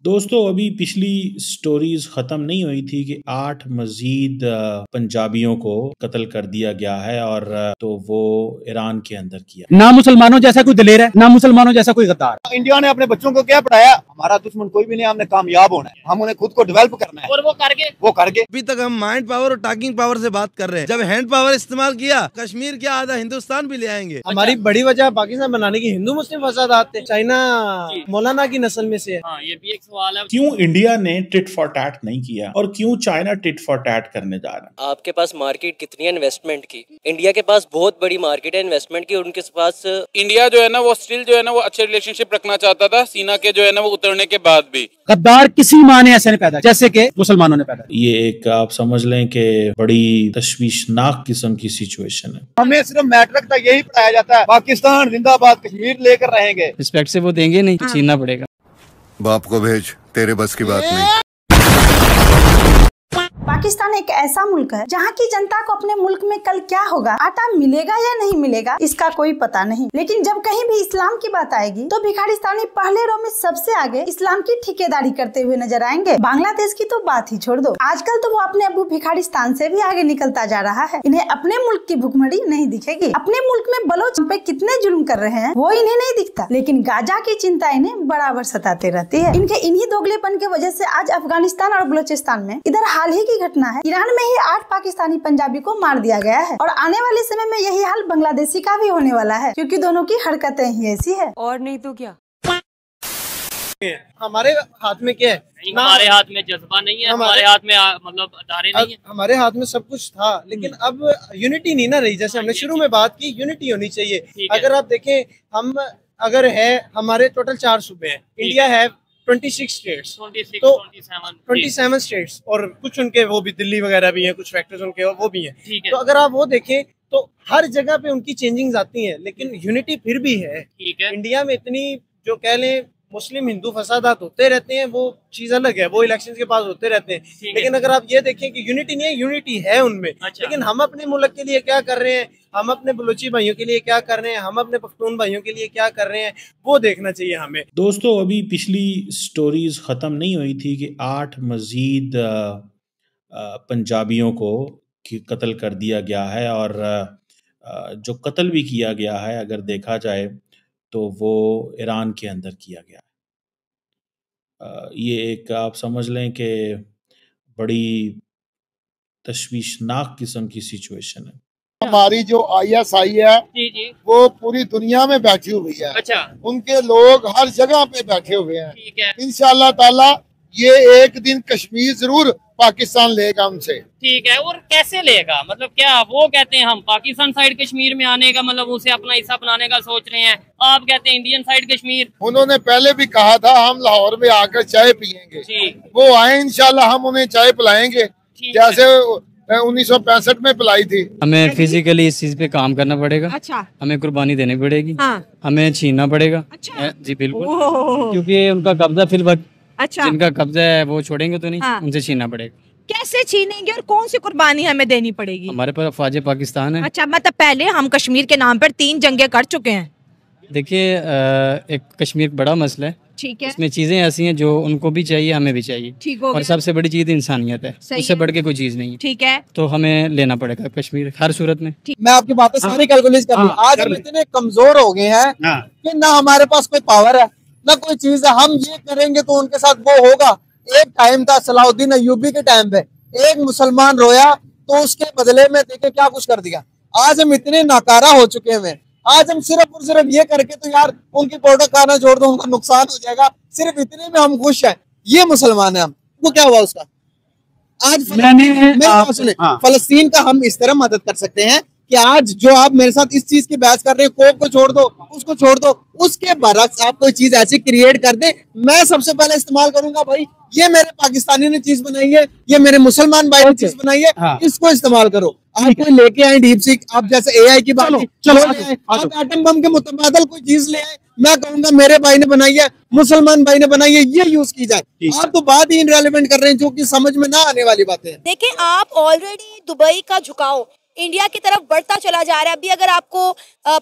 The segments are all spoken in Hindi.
दोस्तों अभी पिछली स्टोरीज खत्म नहीं हुई थी कि 8 मजीद पंजाबियों को कत्ल कर दिया गया है और तो वो ईरान के अंदर किया। ना मुसलमानों जैसा कोई दलेर है, ना मुसलमानों जैसा कोई गद्दार। इंडिया ने अपने बच्चों को क्या पढ़ाया? हमारा दुश्मन कोई भी नहीं, हमने कामयाब होना है, हम उन्हें खुद को डेवलप करना है और वो करके। अभी तक हम माइंड पावर और टॉकिंग पावर से बात कर रहे हैं, जब हैंड पावर इस्तेमाल किया कश्मीर क्या आधा हिंदुस्तान भी ले आएंगे। हमारी बड़ी वजह पाकिस्तान बनाने की हिंदू मुस्लिम फसादात थे। चाइना मौलाना की नस्ल में से है। ये भी एक सवाल है, क्यों इंडिया ने टिट फॉर टैट नहीं किया और क्यों चाइना टिट फॉर टैट करने जा रहा है? आपके पास मार्केट कितनी है इन्वेस्टमेंट की? इंडिया के पास बहुत बड़ी मार्केट है इन्वेस्टमेंट की, उनके पास इंडिया जो है ना वो स्टिल जो है ना वो अच्छे रिलेशनशिप रखना चाहता था सीना के जो है ना वो उतरने के बाद भी। गद्दार किसी माँ ने ऐसे नहीं पैदा जैसे कि मुसलमानों ने पैदा। ये एक आप समझ लें कि बड़ी तशवीशनाक किस्म की सिचुएशन है। हमें सिर्फ मैट्रिक तक यही पढ़ाया जाता है, पाकिस्तान जिंदाबाद, कश्मीर लेकर रहेंगे। रिस्पेक्ट से वो देंगे नहीं, छीनना पड़ेगा। बाप को भेज, तेरे बस की बात नहीं। पाकिस्तान एक ऐसा मुल्क है जहाँ की जनता को अपने मुल्क में कल क्या होगा, आटा मिलेगा या नहीं मिलेगा, इसका कोई पता नहीं। लेकिन जब कहीं भी इस्लाम की बात आएगी तो भिखारिस्तानी पहले रो में सबसे आगे इस्लाम की ठेकेदारी करते हुए नजर आएंगे। बांग्लादेश की तो बात ही छोड़ दो, आजकल तो वो अपने अबू भिखारिस्तान से भी आगे निकलता जा रहा है। इन्हें अपने मुल्क की भुखमरी नहीं दिखेगी। अपने मुल्क में बलोच पे कितने जुल्म कर रहे हैं वो इन्हें नहीं दिखता, लेकिन गाजा की चिंता इन्हें बराबर सताते रहती है। इनके इन्हीं दोगलेपन की वजह से आज अफगानिस्तान और बलोचिस्तान में इधर हाल ही की घटना है, ईरान में ही 8 पाकिस्तानी पंजाबी को मार दिया गया है और आने वाले समय में यही हाल बांग्लादेशी का भी होने वाला है, क्योंकि दोनों की हरकतें ही ऐसी है। और नहीं तो क्या। हमारे हाथ में क्या है? हमारे हाथ में जज्बा नहीं है, हमारे हाथ में मतलब अदारे नहीं है। हमारे हाथ में सब कुछ था, लेकिन अब यूनिटी नहीं ना रही। जैसे हमने शुरू में बात की, यूनिटी होनी चाहिए। अगर आप देखें, हम अगर है हमारे टोटल 4 सूबे हैं, इंडिया है 26 स्टेट्स, तो 27 स्टेट्स और कुछ उनके वो भी दिल्ली वगैरह भी हैं, कुछ फैक्टर्स उनके और वो भी हैं। तो अगर आप वो देखें तो हर जगह पे उनकी चेंजिंग्स आती हैं, लेकिन यूनिटी फिर भी है। इंडिया में इतनी जो कह लें मुस्लिम हिंदू फसादात होते रहते हैं, वो चीज अलग है, वो इलेक्शंस के पास होते रहते हैं। लेकिन अगर आप ये देखें कि यूनिटी नहीं है, यूनिटी है उनमें। लेकिन हम अपने मुल्क के लिए क्या कर रहे हैं, हम अपने बलूची भाइयों के लिए क्या कर रहे हैं, हम अपने पख्तून भाइयों के लिए क्या कर रहे हैं, वो देखना चाहिए हमें। दोस्तों अभी पिछली स्टोरीज खत्म नहीं हुई थी कि 8 मजीद पंजाबियों को कत्ल कर दिया गया है और जो कत्ल भी किया गया है अगर देखा जाए तो वो ईरान के अंदर किया गया है। ये एक आप समझ लें कि बड़ी तशवीशनाक किस्म की सिचुएशन है। हमारी जो ISI है जी। वो पूरी दुनिया में बैठी हुई है। अच्छा। उनके लोग हर जगह पे बैठे हुए हैं। ठीक है। इंशाअल्लाह ताला ये एक दिन कश्मीर जरूर पाकिस्तान लेगा उनसे। ठीक है। और कैसे लेगा, मतलब क्या वो कहते हैं हम पाकिस्तान साइड कश्मीर में आने का मतलब उसे अपना हिस्सा बनाने का सोच रहे हैं, आप कहते हैं इंडियन साइड कश्मीर। उन्होंने पहले भी कहा था हम लाहौर में आकर चाय पियेंगे, वो आए इंशाल्लाह हम उन्हें चाय पिलाएंगे जैसे 1965 में पिलाई थी। हमें फिजिकली इस चीज पे काम करना पड़ेगा। अच्छा। हमें कुर्बानी देनी पड़ेगी। हाँ। हमें छीनना पड़ेगा। अच्छा। जी बिल्कुल, क्योंकि उनका कब्जा फिल वक्त, अच्छा, जिनका कब्जा है वो छोड़ेंगे तो नहीं। हाँ। उनसे छीनना पड़ेगा। कैसे छीनेंगे और कौन सी कुर्बानी हमें देनी पड़ेगी? हमारे पास अफवाज पाकिस्तान है। अच्छा, मतलब पहले हम कश्मीर के नाम पर 3 जंगें कर चुके हैं। देखिए एक कश्मीर बड़ा मसला है, ठीक है, इसमें चीजें ऐसी हैं जो उनको भी चाहिए, हमें भी चाहिए। ठीक हो और गया। सबसे बड़ी चीज इंसानियत है, उससे बढ़ के कोई चीज नहीं है। ठीक है, तो हमें लेना पड़ेगा कश्मीर हर सूरत में। मैं आपकी बातें सारी कैलकुलेट कर लूं। आज हम इतने कमजोर हो गए हैं कि ना हमारे पास कोई पावर है ना कोई चीज है। हम ये करेंगे तो उनके साथ वो होगा। एक टाइम था सलाउद्दीन अय्यूबी के टाइम पे, एक मुसलमान रोया तो उसके बदले में देखे क्या कुछ कर दिया। आज हम इतने नाकारा हो चुके हैं, आज हम सिर्फ और सिर्फ ये करके तो यार उनकी कोटा खाना छोड़ दो, उनका नुकसान हो जाएगा, सिर्फ इतने में हम खुश हैं। ये मुसलमान है हम, वो क्या हुआ उसका? आज फलस्तीन का हम इस तरह मदद कर सकते हैं कि आज जो आप मेरे साथ इस चीज की बहस कर रहे हैं, कोप को छोड़ दो, उसको छोड़ दो, उसके बरक्स आप कोई चीज ऐसी क्रिएट कर दे, मैं सबसे पहले इस्तेमाल करूंगा भाई ये मेरे पाकिस्तानी ने चीज बनाई है, ये मेरे मुसलमान भाई ने चीज बनाई है। हाँ। इसको इस्तेमाल करो। आप कोई लेके आए डीप सीक, आप जैसे AI की बात, चलो आप एटम बम के मुतबादल कोई चीज ले आए, मैं कहूंगा मेरे भाई ने बनाई है, मुसलमान भाई ने बनाई है, ये यूज की जाए। आप तो बात ही इनरेलेवेंट कर रहे हैं जो कि समझ में ना आने वाली बातें हैं। देखिए आप ऑलरेडी दुबई का झुकाव इंडिया की तरफ बढ़ता चला जा रहा है। अभी अगर आपको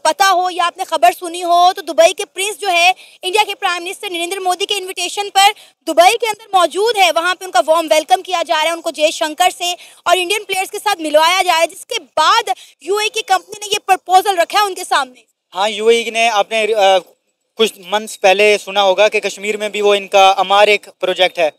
पता हो या आपने खबर सुनी हो तो दुबई के प्रिंस जो है इंडिया के प्राइम मिनिस्टर नरेंद्र मोदी के इन्विटेशन पर दुबई के अंदर मौजूद है। वहां पे उनका वार्म वेलकम किया जा रहा है, उनको जयशंकर से और इंडियन प्लेयर्स के साथ मिलवाया जा रहा है, जिसके बाद यूएई की कंपनी ने ये प्रपोजल रखा है उनके सामने। हाँ, यूएई ने आपने कुछ मंथ्स पहले सुना होगा कि कश्मीर में भी वो इनका अमार एक प्रोजेक्ट है,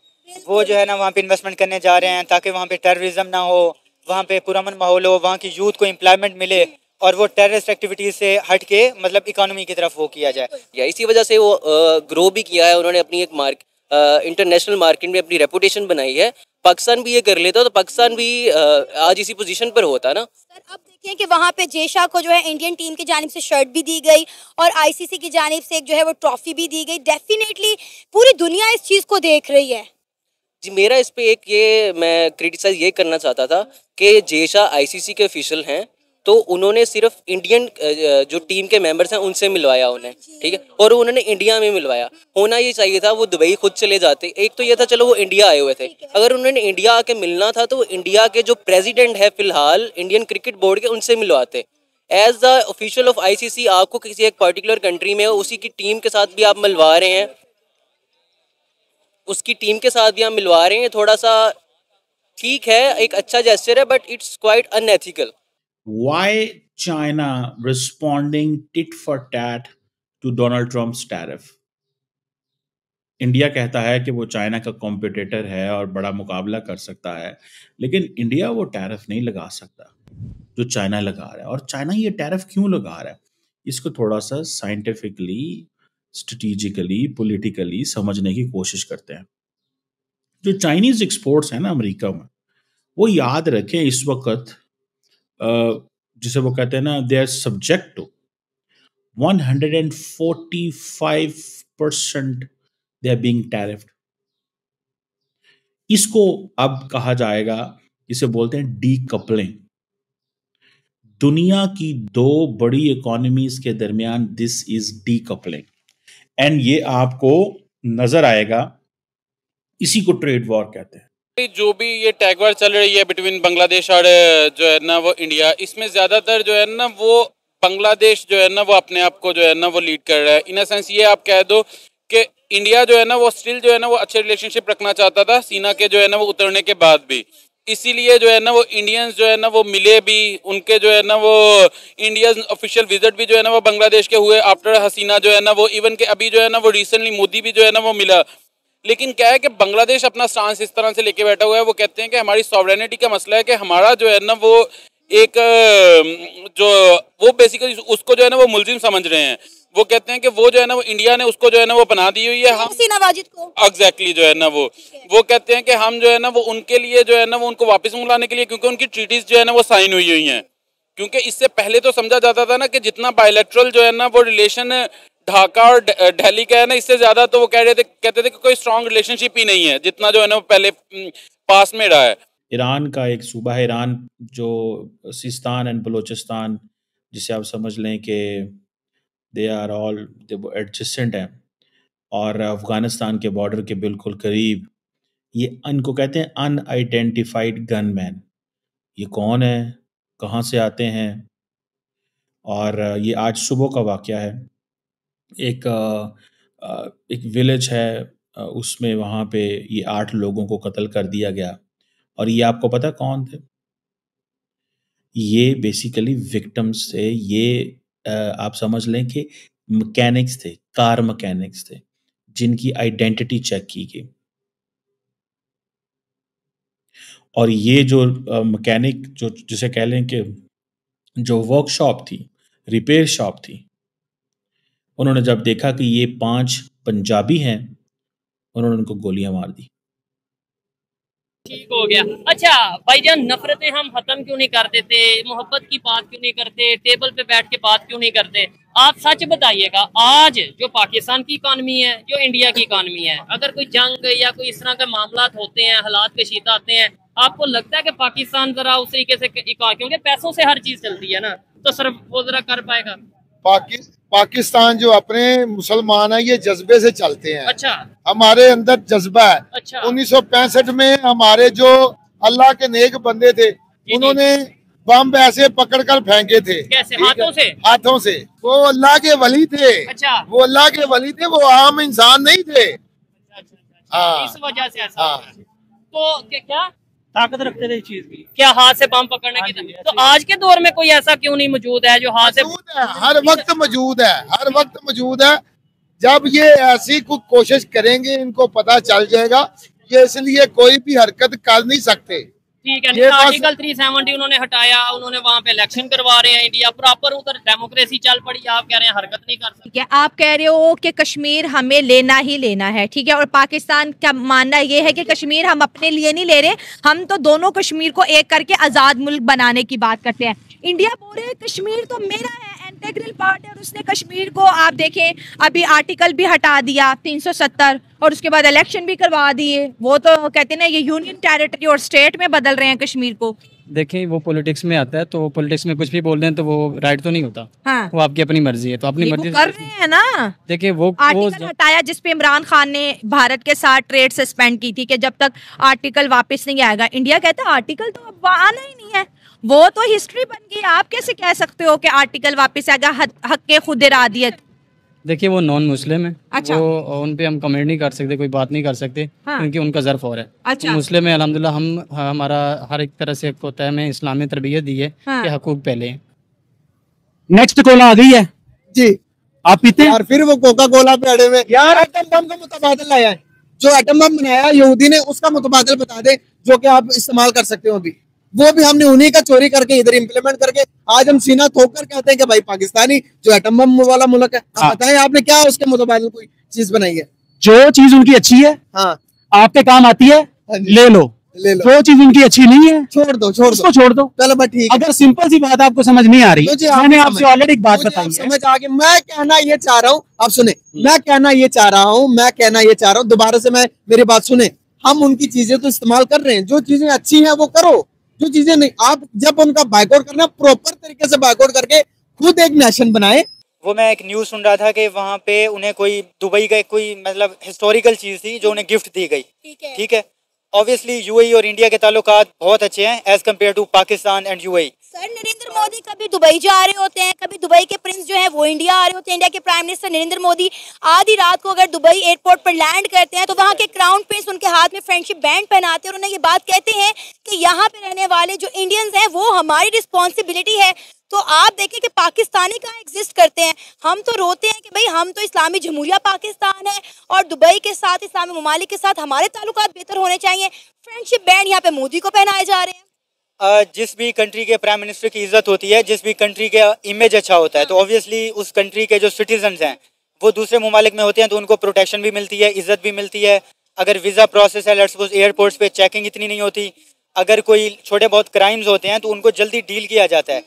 वो जो है ना वहाँ पे इन्वेस्टमेंट करने जा रहे हैं ताकि वहाँ पे टेररिज्म ना हो, वहाँ पे पुरअमन माहौल हो, वहाँ की यूथ को एम्प्लॉयमेंट मिले और वो टेररिस्ट एक्टिविटीज से हट के मतलब इकोनॉमी की तरफ वो किया जाए। या इसी वजह से वो ग्रो भी किया है उन्होंने, अपनी एक इंटरनेशनल मार्केट में अपनी रेपुटेशन बनाई है। पाकिस्तान भी ये कर लेता तो पाकिस्तान भी आज इसी पोजीशन पर होता ना। सर अब देखिए कि वहाँ पे जेशा को जो है इंडियन टीम की जानिब से शर्ट भी दी गई और आईसीसी की जानिब से एक जो है वो ट्रॉफी भी दी गई। डेफिनेटली पूरी दुनिया इस चीज़ को देख रही है। जी, मेरा इस पे एक ये मैं क्रिटिसाइज ये करना चाहता था कि जेशा आईसीसी के ऑफिशियल हैं, तो उन्होंने सिर्फ इंडियन जो टीम के मेंबर्स हैं उनसे मिलवाया उन्हें, ठीक है, और उन्होंने इंडिया में मिलवाया। होना ये चाहिए था वो दुबई खुद चले जाते। एक तो ये था चलो वो इंडिया आए हुए थे, अगर उन्होंने इंडिया आके मिलना था तो इंडिया के जो प्रेसिडेंट है फिलहाल इंडियन क्रिकेट बोर्ड के, उनसे मिलवाते। As the official of ICC आपको किसी एक पर्टिकुलर कंट्री में उसी की टीम के साथ भी आप मिलवा रहे हैं, उसकी टीम के साथ भी हम मिलवा रहे हैं, थोड़ा सा ठीक है, एक अच्छा जेस्चर है, but it's quite unethical. Why China responding tit for tat to Donald Trump's tariff? India कहता है कि वो चाइना का कॉम्पिटिटर है और बड़ा मुकाबला कर सकता है, लेकिन इंडिया वो टैरिफ नहीं लगा सकता जो चाइना लगा रहा है। और चाइना ये टैरिफ क्यों लगा रहा है, इसको थोड़ा सा साइंटिफिकली, स्ट्रेटेजिकली, पॉलिटिकली समझने की कोशिश करते हैं। जो चाइनीज एक्सपोर्ट्स हैं ना अमेरिका में, वो याद रखें इस वक्त जिसे वो कहते हैं ना, they are subject to 145% they are being tariffed. इसको अब कहा जाएगा, इसे बोलते हैं डीकपलिंग। दुनिया की दो बड़ी इकोनॉमीज के दरमियान दिस इज डीकपलिंग, एंड ये आपको नजर आएगा, इसी को ट्रेड वॉर कहते हैं। जो भी ये टैग वार चल रही है बिटवीन बांग्लादेश और जो है ना वो इंडिया, इसमें ज्यादातर जो है ना वो बांग्लादेश जो है ना वो अपने आप को जो है ना वो लीड कर रहा है। इन अ सेंस ये आप कह दो कि इंडिया जो है ना वो स्टिल जो है ना वो अच्छे रिलेशनशिप रखना चाहता था सीना के जो है ना वो उतरने के बाद भी, इसीलिए जो है ना वो इंडियंस जो है ना वो मिले भी, उनके जो है ना वो इंडियन ऑफिशियल विजिट भी जो है ना वो बांग्लादेश के हुए आफ्टर हसीना जो है ना वो, इवन के अभी जो है ना वो रिसेंटली मोदी भी जो है ना वो मिला। लेकिन क्या है कि बांग्लादेश अपना स्टांस इस तरह से लेके बैठा हुआ है, वो कहते हैं कि हमारी सॉवरेनिटी का मसला है कि हमारा जो है ना वो एक जो वो बेसिकली उसको जो है ना वो मुलजिम समझ रहे हैं। वो कहते हैं कि वो जो है ना वो इंडिया ने उसको जो है ना वो बना दी हुई है, हम हसीना वाजिद को एग्जैक्टली जो है ना वो कहते हैं कि हम जो है ना वो उनके लिए जो है ना वो उनको वापस बुलाने के लिए, क्योंकि उनकी ट्रीटीज जो है ना वो साइन हुई हैं। क्योंकि इससे पहले तो समझा जाता था ना कि जितना बायलैटरल जो है ना वो रिलेशन ढाका और दिल्ली का है ना, इससे ज्यादा तो वो कहते थे कि कोई स्ट्रॉन्ग रिलेशनशिप ही नहीं है जितना जो है ना वो पहले पास में रहा है। ईरान का एक सूबा है ईरान, जो सिस्तान एंड बलोचिस्तान, जिसे आप समझ लें कि दे आर ऑल एडजेसेंट हैं, और अफगानिस्तान के बॉर्डर के बिल्कुल करीब। ये इनको कहते हैं अनआइडेंटिफाइड गनमैन। ये कौन है, कहाँ से आते हैं? और ये आज सुबह का वाक़या है। एक विलेज है, उसमें वहाँ पे ये 8 लोगों को कत्ल कर दिया गया। और ये आपको पता कौन थे? ये बेसिकली विक्टिम्स थे। ये आप समझ लें कि मैकेनिक्स थे, कार मैकेनिक्स थे, जिनकी आइडेंटिटी चेक की गई। और ये जो मैकेनिक, जो जिसे कह लें कि जो वर्कशॉप थी, रिपेयर शॉप थी, उन्होंने जब देखा कि ये 5 पंजाबी हैं, उन्होंने उनको गोलियां मार दी। ठीक हो गया। अच्छा भाईजान, नफरतें हम खत्म क्यों नहीं कर देते, मोहब्बत की बात क्यों नहीं करते, टेबल पे बैठ के बात क्यों नहीं करते? आप सच बताइएगा, आज जो पाकिस्तान की इकॉनमी है, जो इंडिया की इकॉनमी है, अगर कोई जंग या कोई इस तरह के मामला होते हैं, हालात पेशीदा आते हैं, आपको लगता है कि पाकिस्तान जरा उस तरीके से, क्योंकि पैसों से हर चीज चलती है ना, तो सिर्फ वो जरा कर पाएगा? पाकिस्तान जो अपने मुसलमान है, ये जज्बे से चलते हैं। अच्छा, हमारे अंदर जज्बा है। अच्छा। 1965 में हमारे जो अल्लाह के नेक बंदे थे, उन्होंने बम ऐसे पकड़कर फेंके थे। कैसे? हाथों से? हाथों से। वो अल्लाह के वली थे। अच्छा। वो अल्लाह के वली थे, वो आम इंसान नहीं थे। इस वजह से ऐसा हो रहा है। तो क्या ताकत रखते थे इस चीज की, क्या हाथ से बम पकड़ने की? तो आज के दौर में कोई ऐसा क्यों नहीं मौजूद है जो हाथ से? हर वक्त मौजूद है, हर वक्त मौजूद है। जब ये ऐसी कुछ कोशिश करेंगे इनको पता चल जाएगा, ये इसलिए कोई भी हरकत कर नहीं सकते। ठीक है, आर्टिकल 370 उन्होंने हटाया, उन्होंने वहाँ पे इलेक्शन करवा रहे हैं, इंडिया प्रॉपर उधर डेमोक्रेसी चल पड़ी, आप कह रहे हैं हरकत नहीं कर सकते। ठीक है, आप कह रहे हो कि कश्मीर हमें लेना ही लेना है, ठीक है, और पाकिस्तान का मानना ये है कि कश्मीर हम अपने लिए नहीं ले रहे, हम तो दोनों कश्मीर को एक करके आज़ाद मुल्क बनाने की बात करते हैं। इंडिया बोल रहे कश्मीर तो मेरा है, इंटीग्रल पार्ट है, और उसने कश्मीर को आप देखें अभी आर्टिकल भी हटा दिया 370 और उसके बाद इलेक्शन भी करवा दिए। वो तो कहते हैं ना ये यूनियन टेरिटरी और स्टेट में बदल रहे हैं कश्मीर को। देखिए वो पॉलिटिक्स में आता है, तो पॉलिटिक्स में कुछ भी बोल रहे हैं तो वो राइट तो नहीं होता। हाँ। वो आपकी अपनी मर्जी है, तो अपनी मर्जी कर रहे हैं ना। देखिए वो आर्टिकल हटाया जिसपे इमरान खान ने भारत के साथ ट्रेड सस्पेंड की थी कि जब तक आर्टिकल वापस नहीं आएगा। इंडिया कहता है आर्टिकल तो अब आना ही नहीं है, वो तो हिस्ट्री बन गई। आप कैसे कह सकते हो कि आर्टिकल वापस आएगा? हक के खुद इरादियत। देखिए वो नॉन मुस्लिम है। अच्छा। वो उन पे हम कमेंट नहीं कर सकते, कोई बात नहीं कर सकते। हाँ। क्योंकि उनका ज़र्फ और है। अच्छा। तो मुस्लिम है अल्हम्दुलिल्लाह, हम हमारा हर एक तरह से होता है, हमें इस्लामी तरबियत दी है। हाँ। कि हकूक पहले हैं। नेक्स्ट कॉल आ गई है जी, आप पीते हैं? यार फिर वो कोका कोला पे अड़े में यार। एटम बम का मुतबादिल लाया है, जो एटम बम बनाया यहूदी ने, उसका मुतबादिल बता दे जो कि आप इस्तेमाल कर सकते हो अभी। वो भी हमने उन्हीं का चोरी करके इधर इम्प्लीमेंट करके आज हम सीना ठोक कर कहते हैं कि भाई पाकिस्तानी जो एटम बम वाला मुल्क है। आप बताएं आपने क्या उसके मुतबादिल कोई चीज बनाई है? जो चीज उनकी अच्छी है, हाँ, आपके काम आती है, ले लो। जो चीज उनकी अच्छी नहीं है छोड़ दो, उसको छोड़ दो। चलो बस ठीक। अगर सिंपल सी बात आपको समझ नहीं आ रही, मैंने आपसे ऑलरेडी एक बात बताई है। समझ आ गई। मैं कहना ये चाह रहा हूँ, आप सुने, मैं कहना ये चाह रहा हूँ, दोबारा से मैं मेरी बात सुने। हम उनकी चीजें तो इस्तेमाल कर रहे हैं, जो चीजें अच्छी हैं वो करो, जो चीजें नहीं, आप जब उनका बाइकआउट करना प्रॉपर तरीके से बाइकआउट करके खुद एक नेशन बनाए। वो मैं एक न्यूज़ सुन रहा था कि वहाँ पे उन्हें कोई दुबई का कोई मतलब हिस्टोरिकल चीज़ थी जो उन्हें गिफ्ट दी गई। ठीक है, ऑब्वियसली यूएई और इंडिया के ताल्लुकात बहुत अच्छे हैं as compare to Pakistan and UAE. Sir Narendra Modi कभी दुबई जा रहे होते हैं, कभी दुबई के प्रिंस जो है वो इंडिया आ रहे होते हैं। इंडिया के प्राइम मिनिस्टर नरेंद्र मोदी आधी रात को अगर दुबई एयरपोर्ट पर लैंड करते हैं तो वहाँ के क्राउन प्रिंस उनके हाथ में फ्रेंडशिप बैंड पहनाते हैं और उन्हें ये बात कहते हैं कि यहाँ पे रहने वाले जो इंडियंस हैं वो हमारी रिस्पॉन्सिबिलिटी है। तो आप देखें कि पाकिस्तानी कहाँ एग्जिस्ट करते हैं। हम तो रोते हैं कि भाई हम तो इस्लामी जमहूरिया पाकिस्तान है और दुबई के साथ, इस्लामी ममालिक के साथ हमारे ताल्लुकात बेहतर होने चाहिए। फ्रेंडशिप बैंड यहाँ पे मोदी को पहनाए जा रहे हैं। जिस भी कंट्री के प्राइम मिनिस्टर की इज्जत होती है, जिस भी कंट्री का इमेज अच्छा होता है, तो ऑब्वियसली उस कंट्री के जो सिटीजन्स हैं वो दूसरे ममालिक में होते हैं तो उनको प्रोटेक्शन भी मिलती है, इज्जत भी मिलती है। अगर वीज़ा प्रोसेस है, लेट्स सपोज एयरपोर्ट्स पे चेकिंग इतनी नहीं होती, अगर कोई छोटे बहुत क्राइम्स होते हैं तो उनको जल्दी डील किया जाता है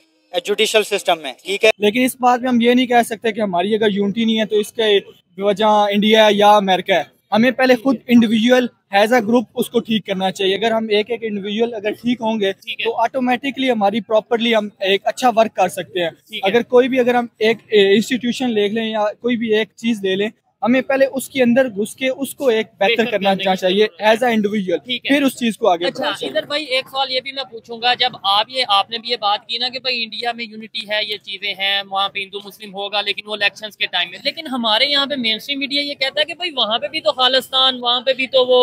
जुडिशल सिस्टम में। ठीक है, लेकिन इस बात में हम ये नहीं कह सकते कि हमारी अगर यूनिटी नहीं है तो इसके वजह इंडिया या अमेरिका है। हमें पहले खुद इंडिविजुअल एज अ ग्रुप उसको ठीक करना चाहिए। अगर हम एक एक इंडिविजुअल अगर ठीक होंगे तो ऑटोमेटिकली हमारी प्रॉपरली हम एक अच्छा वर्क कर सकते हैं। अगर कोई भी, अगर हम एक इंस्टीट्यूशन ले लें या कोई भी एक चीज ले लें, हमें पहले उसके अंदर घुस के उसको एक बेहतर करना चाहिए एज अ इंडिविजुअल, फिर उस चीज को आगे अच्छा इधर भाई एक सवाल ये भी मैं पूछूंगा, जब आपने भी ये बात की ना कि भाई इंडिया में यूनिटी है, ये चीजें हैं, वहाँ पे हिंदू मुस्लिम होगा लेकिन वो इलेक्शंस के टाइम में, लेकिन हमारे यहाँ पे मेन स्ट्रीम मीडिया ये कहता है कि भाई वहाँ पे भी तो खालिस्तान, वहाँ पे भी तो वो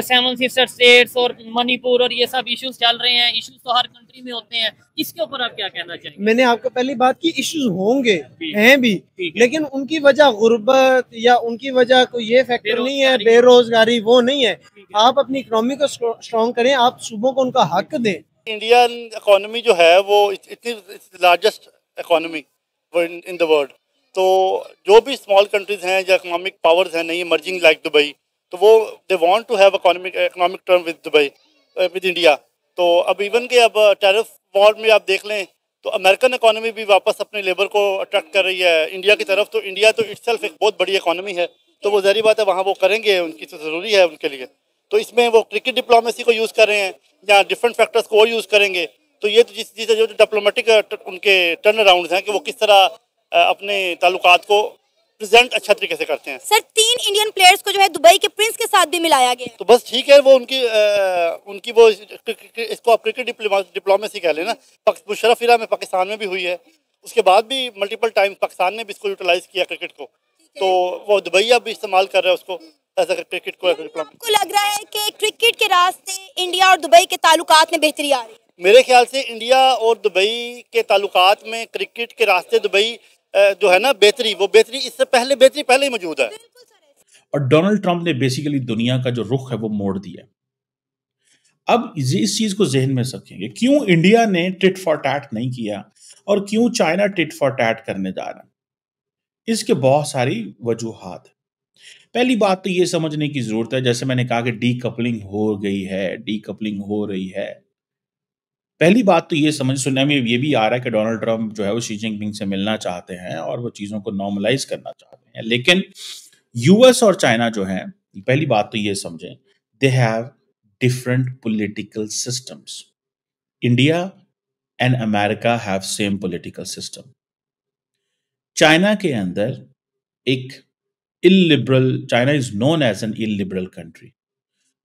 7 सिस्टर स्टेट्स और मणिपुर और ये सब इश्यूज चल रहे हैं। इश्यूज तो हर कंट्री में होते हैं, इसके ऊपर आप क्या कहना चाहेंगे? मैंने आपको पहली बात की, इश्यूज होंगे, हैं भी, लेकिन उनकी वजह गुर्बत या उनकी वजह कोई ये फैक्टर नहीं है, बेरोजगारी वो नहीं है। आप अपनी इकोनॉमी को स्ट्रॉन्ग करें, आप सूबों को उनका हक दें। इंडियन इकोनॉमी जो है वो इतनी largest economy in the world, तो जो भी स्मॉल कंट्रीज हैं जो इकोनॉमिक पावर्स हैं नहीं इमर्जिंग लाइक दुबई, तो वो they want to have economic term with Dubai, with India. तो अब इवन के अब टैरिफ वॉर में आप देख लें तो अमेरिकन इकोनॉमी भी वापस अपने लेबर को अट्रैक्ट कर रही है इंडिया की तरफ। तो इंडिया तो इटसेल्फ एक बहुत बड़ी इकोनॉमी है, तो वो ज़ाहिर बात है वहाँ वो करेंगे, उनकी तो ज़रूरी है उनके लिए। तो इसमें वो क्रिकेट डिप्लोमेसी को यूज़ कर रहे हैं या डिफरेंट फैक्टर्स को और यूज़ करेंगे। तो ये तो जिस जो डिप्लोमेटिक उनके टर्न अराउंड हैं कि वो किस तरह अपने ताल्लुकात को प्रेजेंट अच्छा तरीके से करते हैं। सर 3 इंडियन प्लेयर्स को जो है दुबई के प्रिंस के साथ भी मिलाया गया, तो बस ठीक है, वो उनकी वो इसको आप क्रिकेट डिप्लोमेसी कह लेना। मुशर्रफ इरा में पाकिस्तान में भी हुई है, उसके बाद भी मल्टीपल टाइम पाकिस्तान ने भी इसको यूटिलाइज किया क्रिकेट को, तो वो दुबई अब भी इस्तेमाल कर रहा है उसको एज अ क्रिकेट को। आपको लग रहा है कि क्रिकेट के रास्ते इंडिया और दुबई के ताल्लुकात में बेहतरी आ रही है? मेरे ख्याल से इंडिया और दुबई के ताल्लुकात में क्रिकेट के रास्ते दुबई जो है ना बेहतरी इससे पहले ही मौजूद है। और डोनाल्ड ट्रंप ने बेसिकली दुनिया का जो रुख है वो मोड़ दिया। अब इस चीज को जहन में रखेंगे, क्यों इंडिया ने टिट फॉर टैट नहीं किया और क्यों चाइना टिट फॉर टैट करने जा रहा है। इसके बहुत सारी वजूहात है। पहली बात तो ये समझने की जरूरत है, जैसे मैंने कहा कि डीकपलिंग हो गई है, डीकपलिंग हो रही है। पहली बात तो ये सुनने में ये भी आ रहा है कि डोनाल्ड ट्रंप जो है वो शी जिनपिंग से मिलना चाहते हैं और वो चीज़ों को नॉर्मलाइज करना चाहते हैं, लेकिन यूएस और चाइना जो है, पहली बात तो ये समझें, they have different political systems. India and America have same political system. China के अंदर एक illiberal, China is known as an illiberal country,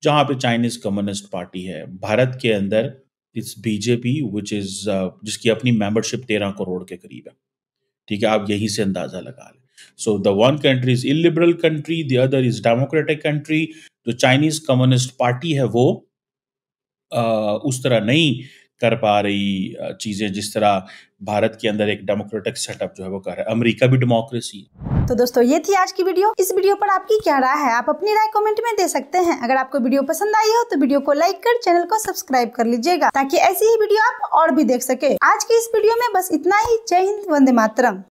जहां पे चाइनीज कम्युनिस्ट पार्टी है। भारत के अंदर इट्स बीजेपी विच इज जिसकी अपनी मेंबरशिप 13 करोड़ के करीब है। ठीक है, आप यहीं से अंदाजा लगा लें। So the one country is illiberal country, the other is democratic country. जो चाइनीज कम्युनिस्ट पार्टी है वो उस तरह नहीं कर पा रही चीजें जिस तरह भारत के अंदर एक डेमोक्रेटिक सेटअप जो है वो कर रहा है। अमेरिका भी डेमोक्रेसी है। तो दोस्तों ये थी आज की वीडियो। इस वीडियो पर आपकी क्या राय है, आप अपनी राय कमेंट में दे सकते हैं। अगर आपको वीडियो पसंद आई हो तो वीडियो को लाइक कर चैनल को सब्सक्राइब कर लीजिएगा, ताकि ऐसी ही वीडियो आप और भी देख सके। आज की इस वीडियो में बस इतना ही। जय हिंद, वंदे मातरम।